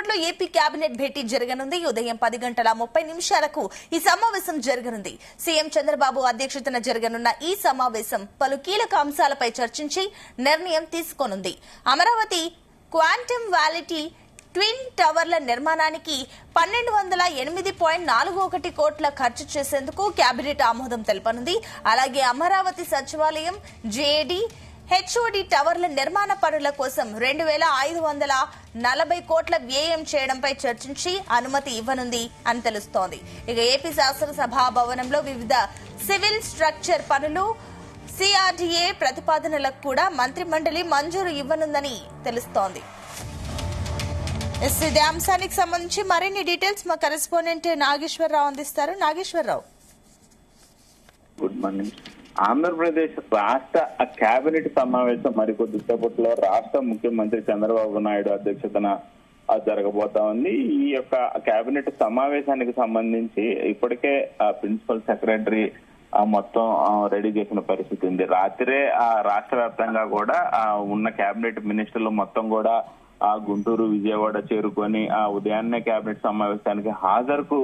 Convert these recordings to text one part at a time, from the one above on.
కాసేపట్లో AP cabinet భేటీ జరగనుంది. ఉదయం 10:30 ఈ సమావేశం జరగనుంది. సీఎం చంద్రబాబు అధ్యక్షతన జరగనున్న ఈ సమావేశం పలు కీలక అంశాలపై చర్చించి నిర్ణయం తీసుకోనుంది. అమరావతి క్వాంటమ్ వ్యాలిటీ ట్విన్ టవర్ల నిర్మాణానికి 1208.41 కోట్ల ఖర్చు చేసేందుకు కేబినెట్ ఆమోదం తెలపనుంది. అలాగే అమరావతి సచివాలయం, జేఏడీ, హెచ్ఓడి టవర్ల నిర్మాణ పనుల కోసం 2540 కోట్ల వ్యయం చేయడంపై చర్చించి అనుమతి ఇవ్వనుంది అని తెలుస్తోంది. ఇక ఏపీ శాసనసభ భవనంలో వివిధ సివిల్ స్ట్రక్చర్ పనులు, సిఆర్డీఏ ప్రతిపాదనలకు కూడా మంత్రిమండలి మంజూరు ఇవ్వనుందని తెలుస్తోంది. ఇదే అంశానికి సంబంధించి మరిన్ని డీటెయిల్స్ మా కరెస్పాండెంట్ నాగేశ్వరరావు అందిస్తారు. Nageswararao, good morning. ఆంధ్రప్రదేశ్ రాష్ట్ర కేబినెట్ సమావేశం మరికొద్దిసేపట్లో రాష్ట్ర ముఖ్యమంత్రి చంద్రబాబు నాయుడు అధ్యక్షతన జరగబోతా ఉంది. ఈ యొక్క కేబినెట్ సమావేశానికి సంబంధించి ఇప్పటికే ప్రిన్సిపల్ సెక్రటరీ మొత్తం రెడీ చేసిన పరిస్థితి ఉంది. రాత్రే రాష్ట్ర వ్యాప్తంగా కూడా ఉన్న కేబినెట్ మినిస్టర్లు మొత్తం కూడా గుంటూరు, విజయవాడ చేరుకొని ఉదయాన్నే కేబినెట్ సమావేశానికి హాజరుకు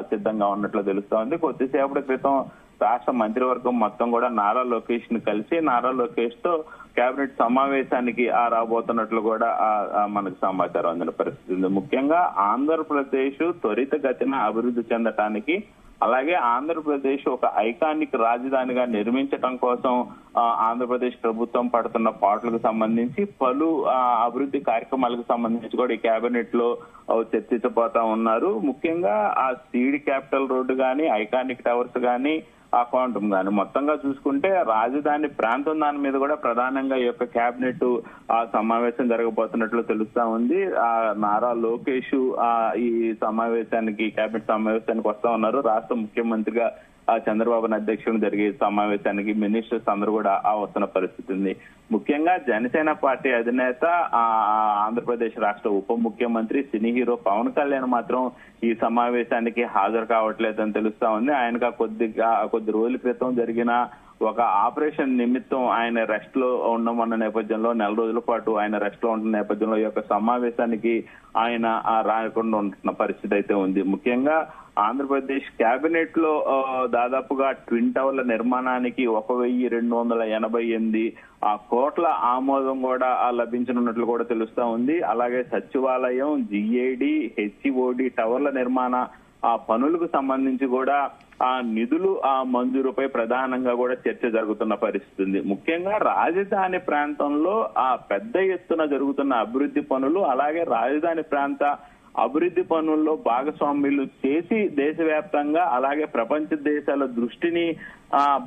సిద్ధంగా ఉన్నట్లు తెలుస్తోంది. కొద్దిసేపటి క్రితం రాష్ట్ర మంత్రివర్గం మొత్తం కూడా నారా లోకేష్ ని కలిసి నారా లోకేష్ తో కేబినెట్ సమావేశానికి రాబోతున్నట్లు కూడా మనకు సమాచారం అందిన పరిస్థితి ఉంది. ముఖ్యంగా ఆంధ్రప్రదేశ్ త్వరితగతిన అభివృద్ధి చెందటానికి, అలాగే ఆంధ్రప్రదేశ్ ఒక ఐకానిక్ రాజధానిగా నిర్మించడం కోసం ఆంధ్రప్రదేశ్ ప్రభుత్వం పడుతున్న పాటలకు సంబంధించి పలు అభివృద్ధి కార్యక్రమాలకు సంబంధించి కూడా ఈ కేబినెట్ లో చర్చించబోతా ఉన్నారు. ముఖ్యంగా ఆ సీడ్ క్యాపిటల్ రోడ్డు గాని, ఐకానిక్ టవర్స్ గాని, ఆ క్వాంటమ్ గాని మొత్తంగా చూసుకుంటే రాజధాని ప్రాంతం దాని మీద కూడా ప్రధానంగా ఈ యొక్క కేబినెట్ సమావేశం జరగబోతున్నట్లు తెలుస్తా ఉంది. నారా లోకేష్ ఈ సమావేశానికి, కేబినెట్ సమావేశానికి వస్తా ఉన్నారు. రాష్ట్ర ముఖ్యమంత్రిగా చంద్రబాబు అధ్యక్షుడు జరిగే సమావేశానికి మినిస్టర్స్ అందరూ కూడా వస్తున్న పరిస్థితి ఉంది. ముఖ్యంగా జనసేన పార్టీ అధినేత, ఆంధ్రప్రదేశ్ రాష్ట్ర ఉప ముఖ్యమంత్రి, సినీ హీరో పవన్ కళ్యాణ్ మాత్రం ఈ సమావేశానికి హాజరు కావట్లేదని తెలుస్తా ఉంది. ఆయనగా కొద్ది రోజుల క్రితం జరిగిన ఒక ఆపరేషన్ నిమిత్తం ఆయన రెస్ట్ లో ఉండమన్న నేపథ్యంలో, నెల రోజుల పాటు ఆయన రెస్ట్ లో ఉంటున్న నేపథ్యంలో ఈ యొక్క సమావేశానికి ఆయన రాకుండా ఉంటున్న పరిస్థితి అయితే ఉంది. ముఖ్యంగా ఆంధ్రప్రదేశ్ కేబినెట్ లో దాదాపుగా ట్విన్ టవర్ల నిర్మాణానికి 1288 కోట్ల ఆమోదం కూడా లభించనున్నట్లు కూడా తెలుస్తా ఉంది. అలాగే సచివాలయం, జిఏడి, హెచ్ఓడి టవర్ల నిర్మాణ పనులకు సంబంధించి కూడా నిధులు మంజూరుపై ప్రధానంగా కూడా చర్చ జరుగుతున్న పరిస్థితి ఉంది. ముఖ్యంగా రాజధాని ప్రాంతంలో పెద్ద ఎత్తున జరుగుతున్న అభివృద్ధి పనులు, అలాగే రాజధాని ప్రాంత అభివృద్ధి పనుల్లో భాగస్వామ్యులు చేసి దేశవ్యాప్తంగా, అలాగే ప్రపంచ దేశాల దృష్టిని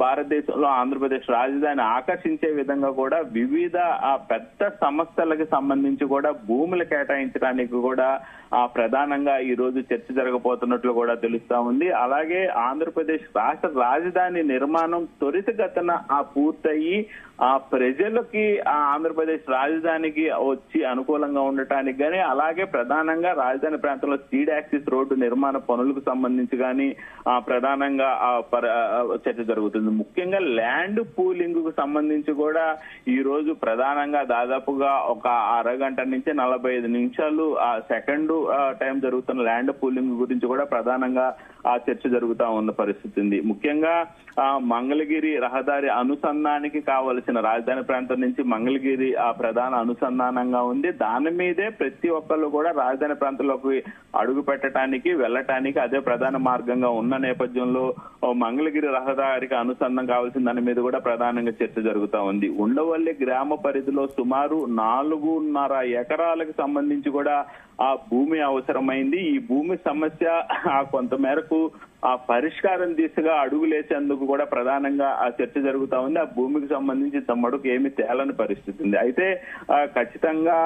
భారతదేశంలో ఆంధ్రప్రదేశ్ రాజధాని ఆకర్షించే విధంగా కూడా వివిధ పెద్ద సంస్థలకు సంబంధించి కూడా భూములు కేటాయించడానికి కూడా ప్రధానంగా ఈ రోజు చర్చ జరగబోతున్నట్లు కూడా తెలుస్తా ఉంది. అలాగే ఆంధ్రప్రదేశ్ రాష్ట్ర రాజధాని నిర్మాణం త్వరితగతిన పూర్తయి ప్రజలకి ఆంధ్రప్రదేశ్ రాజధానికి వచ్చి అనుకూలంగా ఉండటానికి గానీ, అలాగే ప్రధానంగా రాజధాని ప్రాంతంలో సీడ్ యాక్సిస్ రోడ్డు నిర్మాణ పనులకు సంబంధించి గానీ ప్రధానంగా చర్చ జరుగుతుంది. ముఖ్యంగా ల్యాండ్ పూలింగ్ కు సంబంధించి కూడా ఈ రోజు ప్రధానంగా దాదాపుగా ఒక అరగంట నుంచి 45 నిమిషాలు సెకండ్ టైం జరుగుతున్న ల్యాండ్ పూలింగ్ గురించి కూడా ప్రధానంగా చర్చ జరుగుతా ఉన్న పరిస్థితి ఉంది. ముఖ్యంగా మంగళగిరి రహదారి అనుసంధానానికి కావలసిన రాజధాని ప్రాంతం నుంచి మంగళగిరి ప్రధాన అనుసంధానంగా ఉంది. దాని మీదే ప్రతి ఒక్కళ్ళు కూడా రాజధాని ప్రాంతంలోకి అడుగు పెట్టడానికి, వెళ్ళటానికి అదే ప్రధాన మార్గంగా ఉన్న నేపథ్యంలో మంగళగిరి రహదారికి అనుసంధానం కావాల్సిన దాని మీద కూడా ప్రధానంగా చర్చ జరుగుతా ఉంది. ఉండవల్లి గ్రామ పరిధిలో సుమారు 4.5 ఎకరాలకు సంబంధించి కూడా భూమి అవసరమైంది. ఈ భూమి సమస్య కొంత మేరకు పరిష్కారం దిశగా అడుగులేసేందుకు కూడా ప్రధానంగా చర్చ జరుగుతా ఉంది. ఆ భూమికి సంబంధించి తమ్మడుకు ఏమి తేలని పరిస్థితి ఉంది. అయితే ఖచ్చితంగా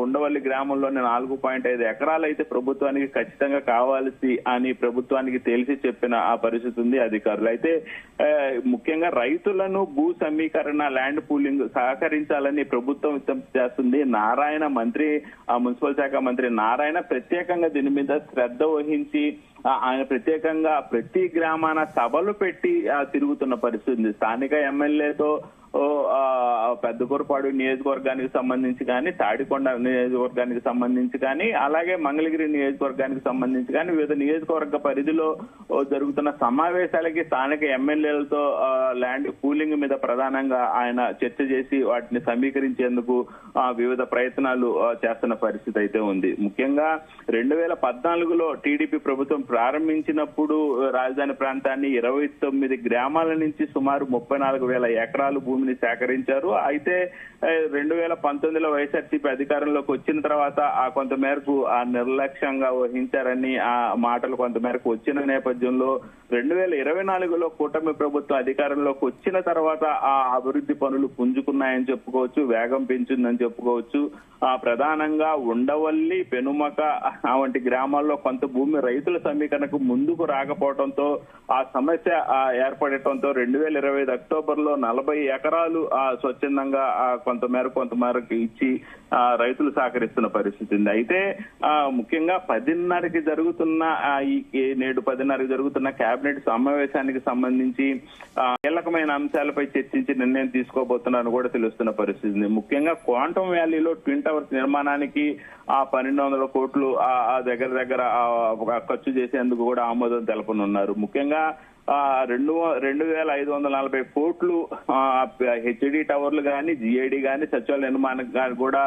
ఉండవల్లి గ్రామంలోని 4.5 ఎకరాలు అయితే ప్రభుత్వానికి ఖచ్చితంగా కావాల్సి అని ప్రభుత్వానికి తెలిసి చెప్పిన పరిస్థితి ఉంది అధికారులు. అయితే ముఖ్యంగా రైతులను భూ సమీకరణ, ల్యాండ్ పూలింగ్ సహకరించాలని ప్రభుత్వం విజ్ఞప్తి చేస్తుంది. నారాయణ మంత్రి, మున్సిపల్ శాఖ మంత్రి నారాయణ ప్రత్యేకంగా దీని మీద శ్రద్ధ వహించి ఆయన ప్రత్యేకంగా ప్రతి గ్రామాన సభలు పెట్టి తిరుగుతున్న పరిస్థితి ఉంది. స్థానిక ఎమ్మెల్యేతో పెద్దకూరపాడు నియోజకవర్గానికి సంబంధించి కానీ, తాడికొండ నియోజకవర్గానికి సంబంధించి కానీ, అలాగే మంగళగిరి నియోజకవర్గానికి సంబంధించి కానీ వివిధ నియోజకవర్గ పరిధిలో జరుగుతున్న సమావేశాలకి స్థానిక ఎమ్మెల్యేలతో ల్యాండ్ పూలింగ్ మీద ప్రధానంగా ఆయన చర్చ చేసి వాటిని సమీకరించేందుకు వివిధ ప్రయత్నాలు చేస్తున్న పరిస్థితి అయితే ఉంది. ముఖ్యంగా 2014లో టీడీపీ ప్రభుత్వం ప్రారంభించినప్పుడు రాజధాని ప్రాంతాన్ని 29 గ్రామాల నుంచి సుమారు 34,000 ఎకరాలు భూమిని సేకరించారు. అయితే 2019లో వైఎస్ఆర్సీపీ అధికారంలోకి వచ్చిన తర్వాత కొంతమేరకు నిర్లక్ష్యంగా వహించారని ఆ మాటలు కొంతమేరకు వచ్చిన నేపథ్యంలో 2024లో కూటమి ప్రభుత్వం అధికారంలోకి వచ్చిన తర్వాత ఆ అభివృద్ధి పనులు పుంజుకున్నాయని చెప్పుకోవచ్చు, వేగం పెంచిందని చెప్పుకోవచ్చు. ప్రధానంగా ఉండవల్లి, పెనుమక వంటి గ్రామాల్లో కొంత భూమి రైతుల సమీకరణకు ముందుకు రాకపోవడంతో ఆ సమస్య ఏర్పడటంతో 2025 అక్టోబర్లో 40 ఎకరాలు స్వచ్ఛందంగా కొంతమేరకు ఇచ్చి రైతులు సహకరిస్తున్న పరిస్థితి ఉంది. అయితే ముఖ్యంగా 10:30కి జరుగుతున్న నేడు 10:30కి జరుగుతున్న కేబినెట్ సమావేశానికి సంబంధించి కీలకమైన అంశాలపై చర్చించి నిర్ణయం తీసుకోబోతున్నారని కూడా తెలుస్తున్న పరిస్థితి ఉంది. ముఖ్యంగా క్వాంటమ్ వ్యాలీలో ట్విన్ టవర్స్ నిర్మాణానికి 1,200 కోట్లు దగ్గర ఖర్చు చేసేందుకు కూడా ఆమోదం తెలపనున్నారు. ముఖ్యంగా 2,540 కోట్లు హెచ్డి టవర్లు కానీ, జిఐడి కానీ, సచివాలయ నిర్మాణం కానీ కూడా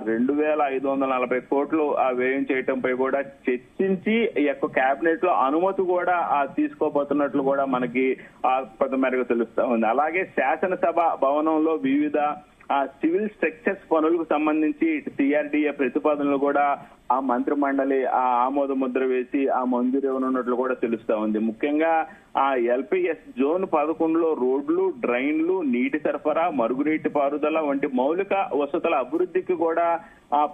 2,540 కోట్లు వ్యయం చేయడంపై కూడా చర్చించి ఈ యొక్క కేబినెట్ లో అనుమతి కూడా తీసుకోబోతున్నట్లు కూడా మనకి కొంతమేరకు తెలుస్తా ఉంది. అలాగే శాసనసభ భవనంలో వివిధ సివిల్ స్ట్రక్చర్స్ పనులకు సంబంధించి సిఆర్డీఏ ప్రతిపాదనలు కూడా ఆ మంత్రి మండలి ఆమోద ముద్ర వేసి మంజూరు ఇవ్వనున్నట్లు కూడా తెలుస్తా ఉంది. ముఖ్యంగా ఎల్పీఎస్ జోన్ 11లో రోడ్లు, డ్రైన్లు, నీటి సరఫరా, మరుగునీటి పారుదల వంటి మౌలిక వసతుల అభివృద్ధికి కూడా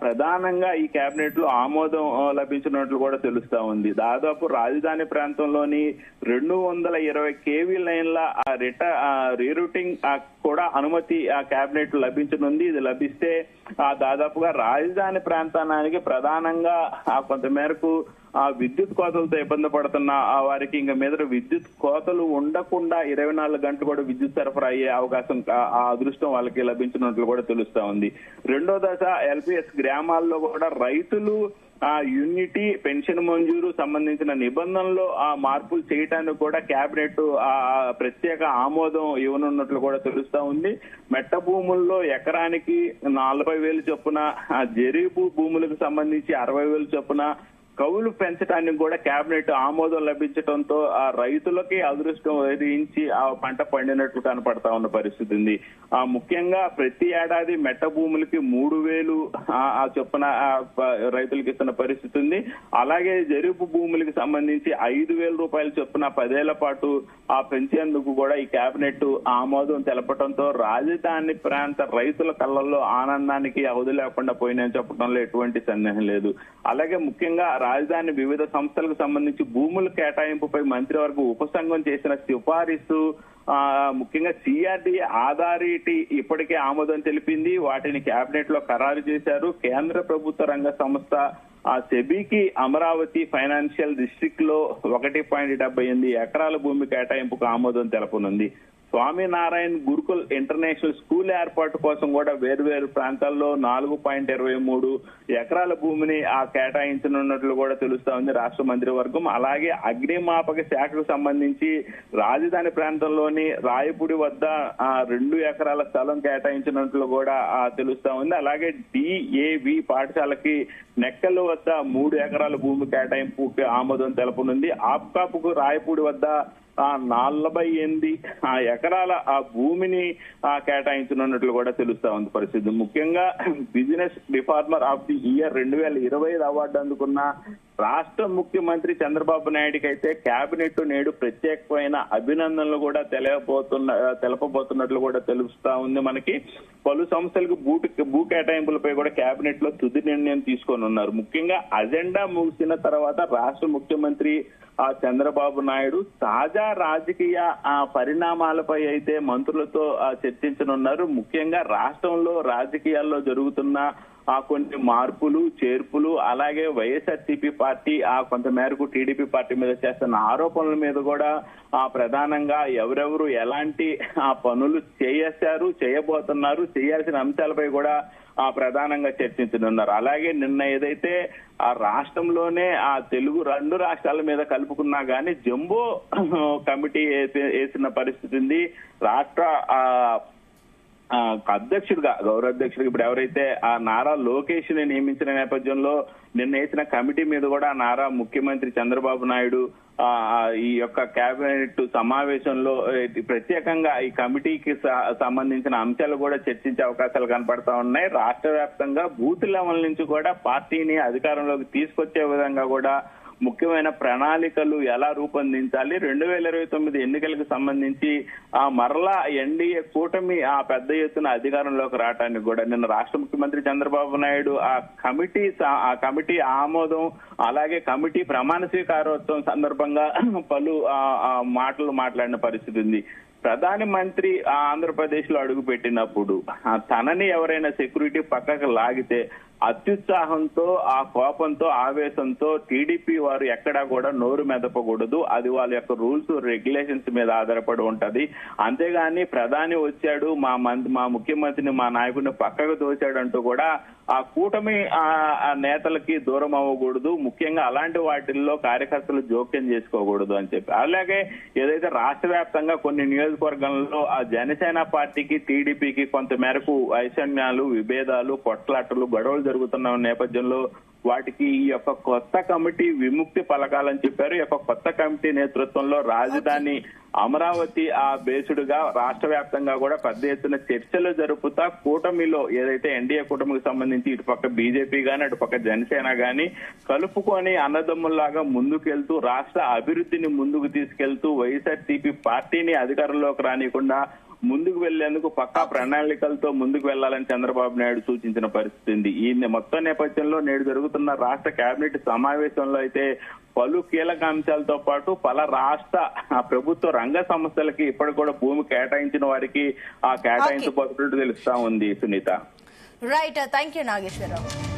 ప్రధానంగా ఈ కేబినెట్ లో ఆమోదం లభించినట్లు కూడా తెలుస్తా ఉంది. దాదాపు రాజధాని ప్రాంతంలోని 220 కేవీ లైన్ల రీరూటింగ్ కూడా అనుమతి కేబినెట్ లభించనుంది. ఇది లభిస్తే దాదాపుగా రాజధాని ప్రాంతానికి ప్రధానంగా కొంతమేరకు విద్యుత్ కోతలతో ఇబ్బంది పడుతున్న వారికి ఇంకా మీద విద్యుత్ కోతలు ఉండకుండా 24 గంటలు కూడా విద్యుత్ సరఫరా అయ్యే అవకాశం, అదృష్టం వాళ్ళకి లభించినట్లు కూడా తెలుస్తా ఉంది. రెండో దశ ఎల్పీఎస్ గ్రామాల్లో కూడా రైతులు యూనిటీ పెన్షన్ మంజూరు సంబంధించిన నిబంధనలు మార్పులు చేయడానికి కూడా కేబినెట్ ప్రత్యేక ఆమోదం ఇవ్వనున్నట్లు కూడా తెలుస్తా ఉంది. మెట్ట భూముల్లో ఎకరానికి 40,000 చొప్పున, జరీబు భూములకు సంబంధించి 60,000 చొప్పున కౌలు పెంచడానికి కూడా కేబినెట్ ఆమోదం లభించడంతో రైతులకి అదృష్టం వహించి పంట పండినట్లు కనపడతా ఉన్న పరిస్థితి ఉంది. ముఖ్యంగా ప్రతి ఏడాది మెట్ట భూములకి 3,000 చొప్పున రైతులకు ఇస్తున్న పరిస్థితి ఉంది. అలాగే జరుపు భూములకి సంబంధించి 5,000 రూపాయల చొప్పున 10 ఏళ్ల పాటు పెంచేందుకు కూడా ఈ కేబినెట్ ఆమోదం తెలపడంతో రాజధాని ప్రాంత రైతుల కళ్ళల్లో ఆనందానికి అవధి లేకుండా పోయినని చెప్పడంలో ఎటువంటి సందేహం లేదు. అలాగే ముఖ్యంగా రాజధాని వివిధ సంస్థలకు సంబంధించి భూముల కేటాయింపుపై మంత్రివర్గం ఉపసంఘం చేసిన సిఫారసు ముఖ్యంగా సిఆర్డీఏ అథారిటీ ఇప్పటికే ఆమోదం తెలిపింది. వాటిని కేబినెట్ లో ఖరారు చేశారు. కేంద్ర ప్రభుత్వ రంగ సంస్థ సెబీకి అమరావతి ఫైనాన్షియల్ డిస్ట్రిక్ట్ లో 1.78 ఎకరాల భూమి కేటాయింపుకు ఆమోదం తెలపనుంది. స్వామినారాయణ గురుకుల్ ఇంటర్నేషనల్ స్కూల్ ఏర్పాటు కోసం కూడా వేర్వేరు ప్రాంతాల్లో 4.23 ఎకరాల భూమిని కేటాయించనున్నట్లు కూడా తెలుస్తా ఉంది రాష్ట్ర మంత్రివర్గం. అలాగే అగ్నిమాపక శాఖకు సంబంధించి రాజధాని ప్రాంతంలోని రాయపూడి వద్ద 2 ఎకరాల స్థలం కేటాయించినట్లు కూడా తెలుస్తా ఉంది. అలాగే డిఏవి పాఠశాలకి నెక్కలు వద్ద 3 ఎకరాల భూమి కేటాయింపుకి ఆమోదం తెలపనుంది. ఆప్కాపుకు రాయపూడి వద్ద 48 ఎకరాల భూమిని కేటాయించనున్నట్లు కూడా తెలుస్తా ఉంది పరిస్థితి. ముఖ్యంగా business reformer of the year 2025 award అందుకున్న రాష్ట్ర ముఖ్యమంత్రి చంద్రబాబు నాయుడుకి అయితే కేబినెట్ నేడు ప్రత్యేకమైన అభినందనలు కూడా తెలపబోతున్నట్లు కూడా తెలుస్తా ఉంది. మనకి పలు సంస్థలకు భూ కేటాయింపులపై కూడా కేబినెట్ లో తుది నిర్ణయం తీసుకొని ఉన్నారు. ముఖ్యంగా అజెండా ముగిసిన తర్వాత రాష్ట్ర ముఖ్యమంత్రి చంద్రబాబు నాయుడు తాజా రాజకీయ పరిణామాలపై అయితే మంత్రులతో చర్చించనున్నారు. ముఖ్యంగా రాష్ట్రంలో రాజకీయాల్లో జరుగుతున్న కొన్ని మార్పులు చేర్పులు అలాగే వైఎస్ఆర్సీపీ పార్టీ కొంత మేరకు టీడీపీ పార్టీ మీద చేస్తున్న ఆరోపణల మీద కూడా ప్రధానంగా ఎవరెవరు ఎలాంటి పనులు చేయబోతున్నారు చేయాల్సిన అంశాలపై కూడా ప్రధానంగా చర్చించనున్నారు. అలాగే నిన్న ఏదైతే ఆ రాష్ట్రంలోనే తెలుగు 2 రాష్ట్రాల మీద కలుపుకున్నా గానీ జంబో కమిటీ వేసిన పరిస్థితి ఉంది. రాష్ట్ర అధ్యక్షుడిగా గౌరవ అధ్యక్షుడిగా ఇప్పుడు ఎవరైతే నారా లోకేష్ ని నియమించిన నేపథ్యంలో నిన్న వేసిన కమిటీ మీద కూడా నారా ముఖ్యమంత్రి చంద్రబాబు నాయుడు ఈ యొక్క కేబినెట్ సమావేశంలో ప్రత్యేకంగా ఈ కమిటీకి సంబంధించిన అంశాలు కూడా చర్చించే అవకాశాలు కనపడతా ఉన్నాయి. రాష్ట్ర వ్యాప్తంగా బూత్ లెవెల్ నుంచి కూడా పార్టీని అధికారంలోకి తీసుకొచ్చే విధంగా కూడా ముఖ్యమైన ప్రణాళికలు ఎలా రూపొందించాలి, 2029 ఎన్నికలకు సంబంధించి మరలా ఎన్డీఏ కూటమి పెద్ద ఎత్తున అధికారంలోకి రావడానికి కూడా నిన్న రాష్ట్ర ముఖ్యమంత్రి చంద్రబాబు నాయుడు కమిటీ ఆమోదం అలాగే కమిటీ ప్రమాణ స్వీకారోత్సవం సందర్భంగా పలు మాటలు మాట్లాడిన పరిస్థితి ఉంది. ప్రధాని మంత్రి ఆంధ్రప్రదేశ్ లో అడుగు పెట్టినప్పుడు తనని ఎవరైనా సెక్యూరిటీ పక్కకు లాగితే అత్యుత్సాహంతో కోపంతో ఆవేశంతో టీడీపీ వారు ఎక్కడా కూడా నోరు మెదపకూడదు. అది వాళ్ళ యొక్క రూల్స్ రెగ్యులేషన్స్ మీద ఆధారపడి ఉంటది. అంతేగాని ప్రధాని వచ్చాడు మా ముఖ్యమంత్రిని మా నాయకుడిని పక్కకు తోచాడంటూ కూడా కూటమి నేతలకి దూరం అవ్వకూడదు. ముఖ్యంగా అలాంటి వాటిల్లో కార్యకర్తలు జోక్యం చేసుకోకూడదు అని చెప్పి అలాగే ఏదైతే రాష్ట్ర వ్యాప్తంగా కొన్ని నియోజకవర్గాల్లో జనసేన పార్టీకి టీడీపీకి కొంత మేరకు వైషమ్యాలు విభేదాలు కొట్లాటలు గొడవలు జరుగుతున్న నేపథ్యంలో వాటికి ఈ యొక్క కొత్త కమిటీ విముక్తి పలకాలని చెప్పారు. ఈ యొక్క కొత్త కమిటీ నేతృత్వంలో రాజధాని అమరావతి బేసుడుగా రాష్ట్ర వ్యాప్తంగా కూడా పెద్ద ఎత్తున చర్చలు జరుపుతా కూటమిలో ఏదైతే ఎన్డీఏ కూటమికి సంబంధించి ఇటుపక్క బీజేపీ గాని అటుపక్క జనసేన గాని కలుపుకొని అన్నదమ్ముల్లాగా ముందుకెళ్తూ రాష్ట్ర అభివృద్ధిని ముందుకు తీసుకెళ్తూ వైఎస్ఆర్సీపీ పార్టీని అధికారంలోకి రానికుండా ముందుకు వెళ్లేందుకు పక్కా ప్రణాళికలతో ముందుకు వెళ్లాలని చంద్రబాబు నాయుడు సూచించిన పరిస్థితి ఉంది. ఈ మొత్తం నేపథ్యంలో నేడు జరుగుతున్న రాష్ట్ర కేబినెట్ సమావేశంలో అయితే పలు కీలక అంశాలతో పాటు పలు రాష్ట్ర ప్రభుత్వ రంగ సంస్థలకి ఇప్పటికి కూడా భూమి కేటాయించిన వారికి కేటాయించబోతున్నట్టు తెలుస్తా ఉంది. Sunitha. Right, thank you Nageswararao.